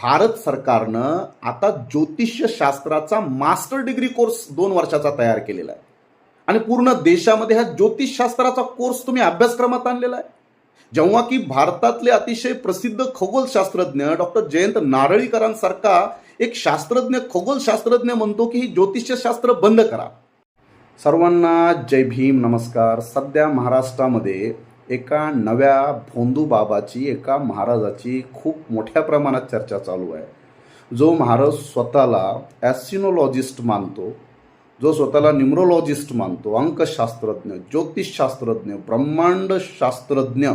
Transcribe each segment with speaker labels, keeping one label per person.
Speaker 1: भारत सरकारनं आता ज्योतिष्य शास्त्राचा मास्टर डिग्री कोर्स 2 वर्षाचा तयार केलेला आहे आणि पूर्ण देशामध्ये हा ज्योतिषशास्त्राचा कोर्स तुम्ही अभ्यासक्रमात आणलेला आहे. जेव्हा की भारतातले अतिशय प्रसिद्ध खगोलशास्त्रज्ञ डॉक्टर जयंत नारळीकरांसारखा एक शास्त्रज्ञ खगोलशास्त्रज्ञ म्हणतो की ही ज्योतिषशास्त्र बंद करा. सर्वांना जय भीम, नमस्कार. सध्या महाराष्ट्रामध्ये एका नव्या भोंदू बाबाची, एका महाराजाची खूप मोठ्या प्रमाणात चर्चा चालू आहे. जो महाराज स्वतःला ॲस्ट्रोलॉजिस्ट मानतो, जो स्वतःला न्यूमरोलॉजिस्ट मानतो, अंकशास्त्रज्ञ, ज्योतिषशास्त्रज्ञ, ब्रह्मांड शास्त्रज्ञ,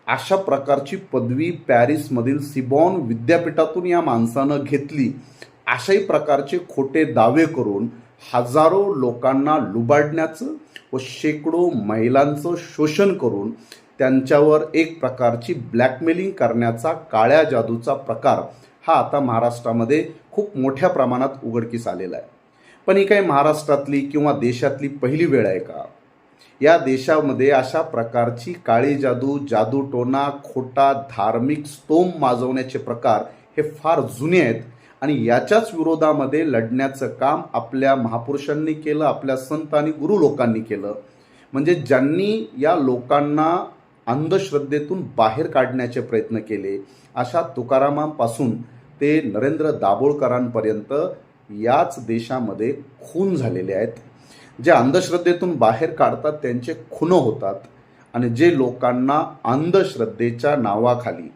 Speaker 1: अशा प्रकारची पदवी पॅरिसमधील सिबॉन विद्यापीठातून या माणसानं घेतली. अशाही प्रकारचे खोटे दावे करून हजारो लोकांना लुबाडण्याचं व शेकडो महिलांचं शोषण करून त्यांच्यावर एक प्रकारची ब्लॅकमेलिंग करण्याचा काळ्या जादूचा प्रकार हा आता महाराष्ट्रामध्ये खूप मोठ्या प्रमाणात उघडकीस आलेला आहे. पण ही काही महाराष्ट्रातली किंवा देशातली पहिली वेळ आहे का? या देशामध्ये अशा प्रकारची काळी जादू, जादूटोणा, खोटा धार्मिक स्तोम माजवण्याचे प्रकार हे फार जुने आहेत आणि याच्याच विरोधामध्ये लढण्याचं काम आपल्या महापुरुषांनी केलं, आपल्या संत आणि गुरु लोकांनी केलं. म्हणजे ज्यांनी या लोकांना अंधश्रद्धेतून बाहेर काढण्याचे प्रयत्न केले, अशा तुकारामांपासून ते नरेंद्र दाभोळकरांपर्यंत याच देशामध्ये खून झालेले आहेत. जे अंधश्रद्धेतून बाहेर काढतात त्यांचे खून होतात आणि जे लोकांना अंधश्रद्धेच्या नावाखाली,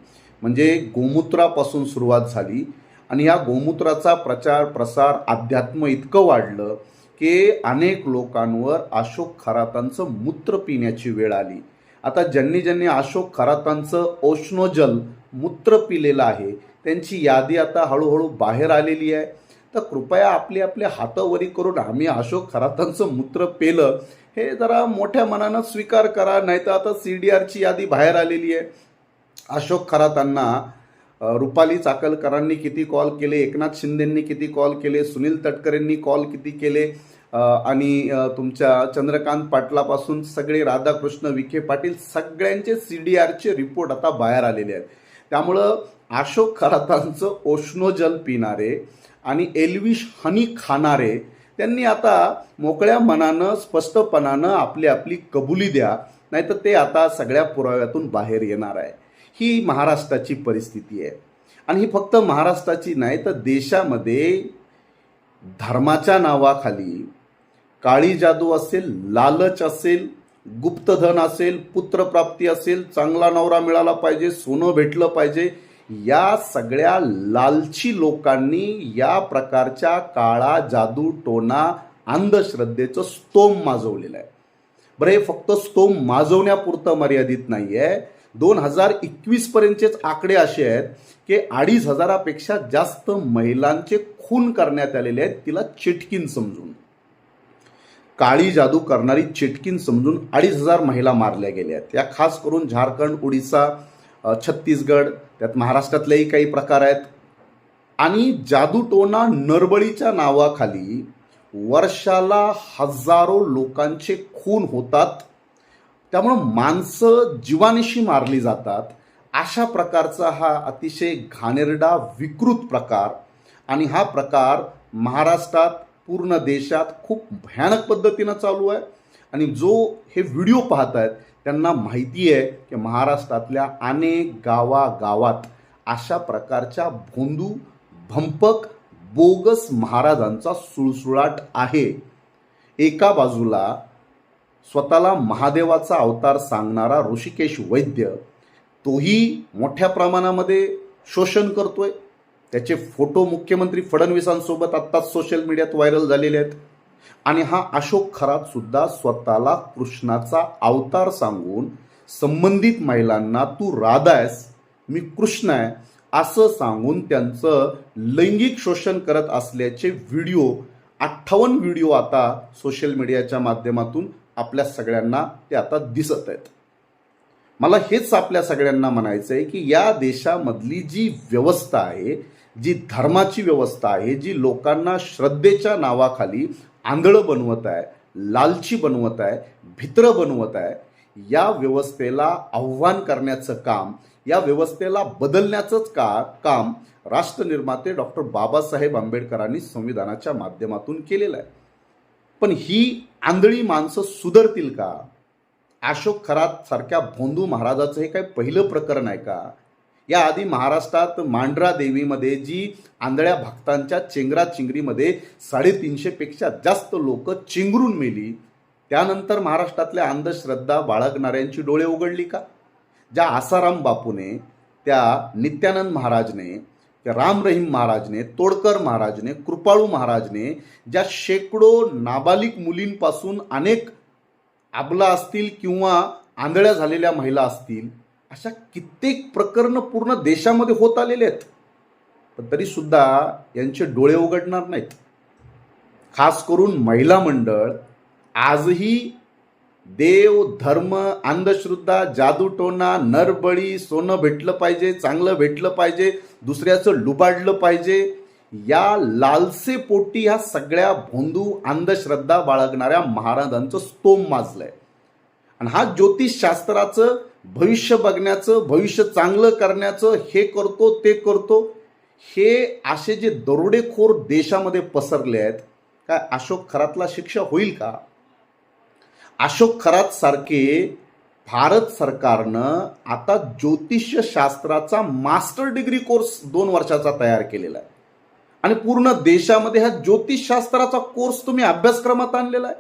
Speaker 1: म्हणजे गोमूत्रापासून सुरुवात झाली आणि या गोमूत्राचा प्रचार प्रसार अध्यात्म इतकं वाढलं की अनेक लोकांवर अशोक खरातांचं मूत्र पिण्याची वेळ आली. आता ज्यांनी अशोक खरातांचं औष्णोजल मूत्र पिलेलं आहे त्यांची यादी आता हळूहळू बाहेर आलेली आहे. तर कृपया आपले हातवरी करून आम्ही अशोक खरातांचं मूत्र पेलं हे जरा मोठ्या मनानं स्वीकार करा. नाहीतर आता CDRची यादी बाहेर आलेली आहे. अशोक खरातांना रुपाली चाकलकरांनी किती कॉल केले, एकनाथ शिंदेंनी किती कॉल केले, सुनील तटकरेंनी कॉल किती केले आणि तुमच्या चंद्रकांत पाटलापासून सगळे राधाकृष्ण विखे पाटील सगळ्यांचे CDRचे रिपोर्ट आता बाहेर आलेले आहेत. त्यामुळं अशोक खरातांचं औष्णोजल पिणारे आणि एल्विश हनी खाणारे त्यांनी आता मोकळ्या मनानं स्पष्टपणानं आपली कबुली द्या, नाहीतर ते आता सगळ्या पुराव्यातून बाहेर येणार आहे. ही महाराष्ट्राची परिस्थिती आहे आणि ही फक्त महाराष्ट्राची नाही तर देशामध्ये धर्माच्या नावाखाली काळी जादू असेल, लालच असेल, गुप्तधन असेल, पुत्रप्राप्ती असेल, चांगला नवरा मिळाला पाहिजे, सोनं भेटलं पाहिजे, या सगळ्या लालची लोकांनी या प्रकारच्या काळा जादू टोना अंधश्रद्धेचं स्तोम माजवलेलं आहे. बरं, हे फक्त स्तोम माजवण्यापुरतं मर्यादित नाही आहे. 2021 पर्यंतचेच आकडे असे आहेत की 2,500पेक्षा जास्त महिलांचे खून करण्यात आलेले आहेत. तिला चिटकीन समजून, काळी जादू करणारी चिटकीन समजून 2,500 महिला मारल्या गेल्या आहेत. या खास करून झारखंड, उडीसा, छत्तीसगड, त्यात महाराष्ट्रातलेही काही प्रकार आहेत. आणि जादूटोणा नरबळीच्या नावाखाली वर्षाला हजारो लोकांचे खून होतात. त्यामुळं माणसं जीवानिशी मारली जातात. अशा प्रकारचा हा अतिशय घाणेरडा विकृत प्रकार आणि हा प्रकार महाराष्ट्रात, पूर्ण देशात खूप भयानक पद्धतीनं चालू आहे. आणि जो हे व्हिडिओ पाहत आहेत त्यांना माहिती आहे की महाराष्ट्रातल्या अनेक गावागावात अशा प्रकारच्या भोंदू, भंपक, बोगस महाराजांचा सुळसुळाट आहे. एका बाजूला स्वतःला महादेवाचा अवतार सांगणारा ऋषिकेश वैद्य, तोही मोठ्या प्रमाणामध्ये शोषण करतोय. त्याचे फोटो मुख्यमंत्री फडणवीसांसोबत आत्ताच सोशल मीडियात व्हायरल झालेले आहेत. आणि हा अशोक खरात सुद्धा स्वतःला कृष्णाचा अवतार सांगून संबंधित महिलांना तू राधा आहेस, मी कृष्ण आहे असं सांगून त्यांचं लैंगिक शोषण करत असल्याचे 58 व्हिडिओ आता सोशल मीडियाच्या माध्यमातून आपल्या सगळ्यांना ते आता दिसत आहेत. मला हेच आपल्या सगळ्यांना म्हणायचं आहे की या देशामधली जी व्यवस्था आहे, जी धर्माची व्यवस्था आहे, जी लोकांना श्रद्धेच्या नावाखाली आंधळं बनवत आहे, लालची बनवत आहे, भित्र बनवत आहे, या व्यवस्थेला आव्हान करण्याचं काम, या व्यवस्थेला बदलण्याचंच काम राष्ट्रनिर्माते डॉक्टर बाबासाहेब आंबेडकरांनी संविधानाच्या माध्यमातून केलेला आहे. पण ही आंधळी माणसं सुधारतील का? अशोक खरात सारख्या भोंदू महाराजाचं हे काही पहिलं प्रकरण आहे का? याआधी महाराष्ट्रात मांढरा देवीमध्ये जी आंधळ्या भक्तांच्या चेंगराचिंगरीमध्ये 350 पेक्षा जास्त लोक चिंगरून मेली, त्यानंतर महाराष्ट्रातल्या अंधश्रद्धा बाळगणाऱ्यांची डोळे उघडली का? ज्या आसाराम बापूने, त्या नित्यानंद महाराजने, त्या राम रहीम महाराजने, तोडकर महाराजने, कृपाळू महाराजने ज्या शेकडो नाबालिक मुलींपासून अनेक आबला असतील किंवा आंधळ्या झालेल्या महिला असतील, अशा कित्येक प्रकरणं पूर्ण देशामध्ये होत आलेले आहेत, पण तरी सुद्धा यांचे डोळे उघडणार नाहीत. खास करून महिला मंडळ आजही देव, धर्म, अंधश्रद्धा, जादूटोणा, नरबळी, सोनं भेटलं पाहिजे, चांगलं भेटलं पाहिजे, दुसऱ्याचं लुबाडलं पाहिजे, या लालसेपोटी ह्या सगळ्या भोंदू अंधश्रद्धा बाळगणाऱ्या महाराजांचं स्तोम माजलंय. आणि हा ज्योतिषशास्त्राचं भविष्य बघण्याचं, भविष्य चांगलं करण्याचं, हे करतो ते करतो, हे असे जे दरोडेखोर देशामध्ये पसरले आहेत, काय अशोक खरातला शिक्षा होईल का? अशोक खरात सारखे भारत सरकारनं आता ज्योतिषशास्त्राचा मास्टर डिग्री कोर्स 2 वर्षाचा तयार केलेला आहे. आणि पूर्ण देशामध्ये हा ज्योतिषशास्त्राचा कोर्स तुम्ही अभ्यासक्रमात आणलेला आहे.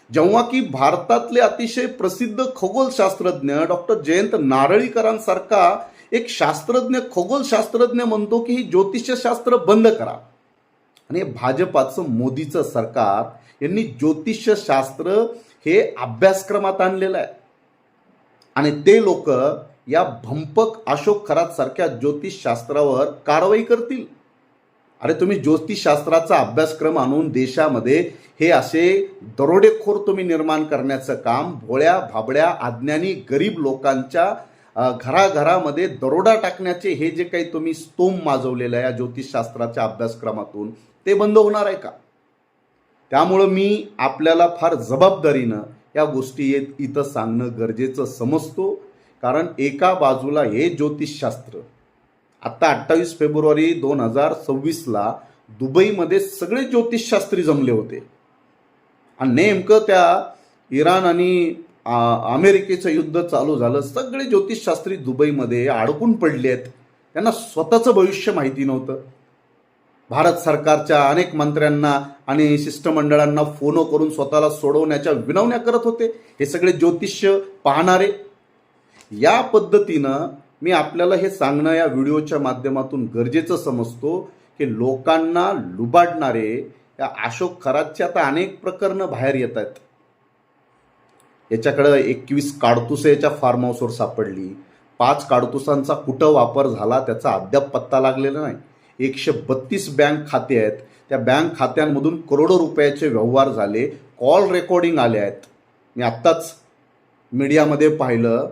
Speaker 1: जेव्हा की भारतातले अतिशय प्रसिद्ध खगोलशास्त्रज्ञ डॉक्टर जयंत नारळीकरांसारखा एक शास्त्रज्ञ, खगोलशास्त्रज्ञ म्हणतो की ही ज्योतिषशास्त्र बंद करा. आणि भाजपाचं, मोदीचं सरकार यांनी ज्योतिषशास्त्र हे अभ्यासक्रमात आणलेलं आहे. आणि ते लोक या भंपक अशोक खरात सारख्या ज्योतिषशास्त्रावर कारवाई करतील. अरे तुम्ही ज्योतिषशास्त्राचा अभ्यासक्रम आणून देशामध्ये हे असे दरोडेखोर तुम्ही निर्माण करण्याचं काम, भोळ्या भाबड्या अज्ञानी गरीब लोकांच्या घराघरामध्ये दरोडा टाकण्याचे हे जे काही तुम्ही स्तोम माजवलेलं आहे या ज्योतिषशास्त्राच्या अभ्यासक्रमातून, ते बंद होणार आहे का? त्यामुळं मी आपल्याला फार जबाबदारीनं या गोष्टी इथं सांगणं गरजेचं समजतो. कारण एका बाजूला हे ज्योतिषशास्त्र, आता 28 फेब्रुवारी 2026ला दुबईमध्ये सगळे ज्योतिषशास्त्री जमले होते आणि नेमकं त्या इराण आणि अमेरिकेचं युद्ध चालू झालं. सगळे ज्योतिषशास्त्री दुबईमध्ये अडकून पडले आहेत. त्यांना स्वतःचं भविष्य माहिती नव्हतं. भारत सरकारच्या अनेक मंत्र्यांना आणि शिष्टमंडळांना फोन करून स्वतःला सोडवण्याच्या विनवण्या करत होते हे सगळे ज्योतिष्य पाहणारे. या पद्धतीनं मी आपल्याला हे सांगणं या व्हिडिओच्या माध्यमातून गरजेचं समजतो की लोकांना लुबाडणारे या अशोक खरातची आता अनेक प्रकरणं बाहेर येत आहेत. याच्याकडं 21 काडतुसं याच्या फार्म हाऊसवर सापडली. 5 काडतुसांचा कुठं वापर झाला त्याचा अद्याप पत्ता लागलेला नाही. 132 बँक खाते आहेत. त्या बँक खात्यांमधून करोडो रुपयाचे व्यवहार झाले. कॉल रेकॉर्डिंग आले आहेत. मी आत्ताच मीडियामध्ये पाहिलं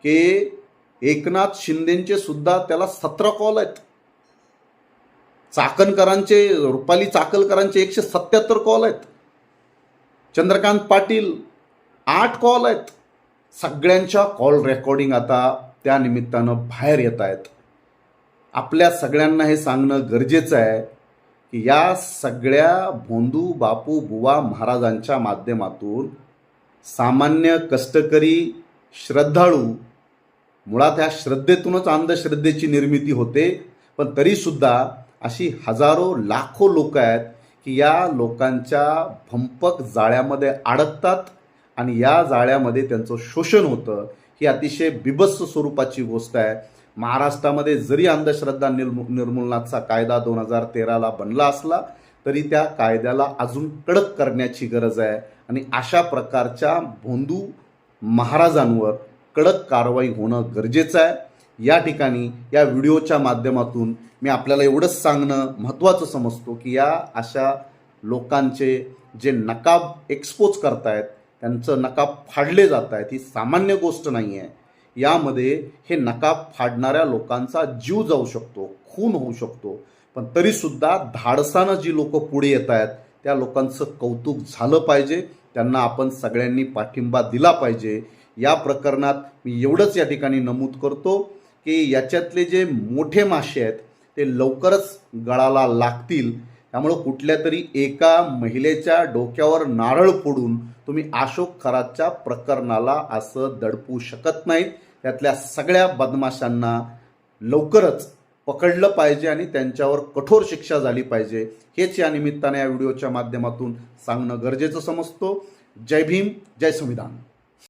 Speaker 1: की एकनाथ शिंदेचे सुद्धा त्याला 17 कॉल आहेत. चाकणकरांचे, रुपाली चाकलकरांचे 177 कॉल आहेत. चंद्रकांत पाटील 8 कॉल आहेत. सगळ्यांच्या कॉल रेकॉर्डिंग आता त्या निमित्तानं बाहेर येत आहेत. आपल्या सगळ्यांना हे सांगणं गरजेचं आहे की या सगळ्या भोंदू बापू बुवा महाराजांच्या माध्यमातून सामान्य कष्टकरी श्रद्धाळू, मुळात ह्या श्रद्धेतूनच अंधश्रद्धेची निर्मिती होते, पण तरीसुद्धा अशी हजारो लाखो लोक आहेत की या लोकांच्या भंपक जाळ्यामध्ये अडकतात आणि या जाळ्यामध्ये त्यांचं शोषण होतं. ही अतिशय बिभत्स स्वरूपाची गोष्ट आहे. महाराष्ट्रामध्ये जरी अंधश्रद्धा निर्मूलनाचा कायदा 2013ला बनला असला तरी त्या कायद्याला अजून कडक करण्याची गरज आहे. आणि अशा प्रकारच्या भोंदू महाराजांवर कडक कारवाई होणं गरजेचं आहे. या ठिकाणी या व्हिडिओच्या माध्यमातून मी आपल्याला एवढंच सांगणं महत्त्वाचं समजतो की या अशा लोकांचे जे नकाब एक्सपोज करतायत, त्यांचं नकाब फाडले जात आहेत, ही सामान्य गोष्ट नाही आहे. यामध्ये हे नकाब फाडणाऱ्या लोकांचा जीव जाऊ शकतो, खून होऊ शकतो, पण तरीसुद्धा धाडसानं जी लोक पुढे येत आहेत त्या लोकांचं कौतुक झालं पाहिजे. त्यांना आपण सगळ्यांनी पाठिंबा दिला पाहिजे. या प्रकरणात मी एवढंच या ठिकाणी नमूद करतो की याच्यातले जे मोठे मासे आहेत ते लवकरच गळाला लागतील. त्यामुळं कुठल्या तरी एका महिलेच्या डोक्यावर नारळ फोडून तुम्ही अशोक खरातच्या प्रकरणाला असं दडपू शकत नाहीत. त्यातल्या सगळ्या बदमाशांना लवकरच पकडलं पाहिजे आणि त्यांच्यावर कठोर शिक्षा झाली पाहिजे, हेच या निमित्ताने या व्हिडिओच्या माध्यमातून सांगणं गरजेचं समजतो. जय भीम, जय संविधान.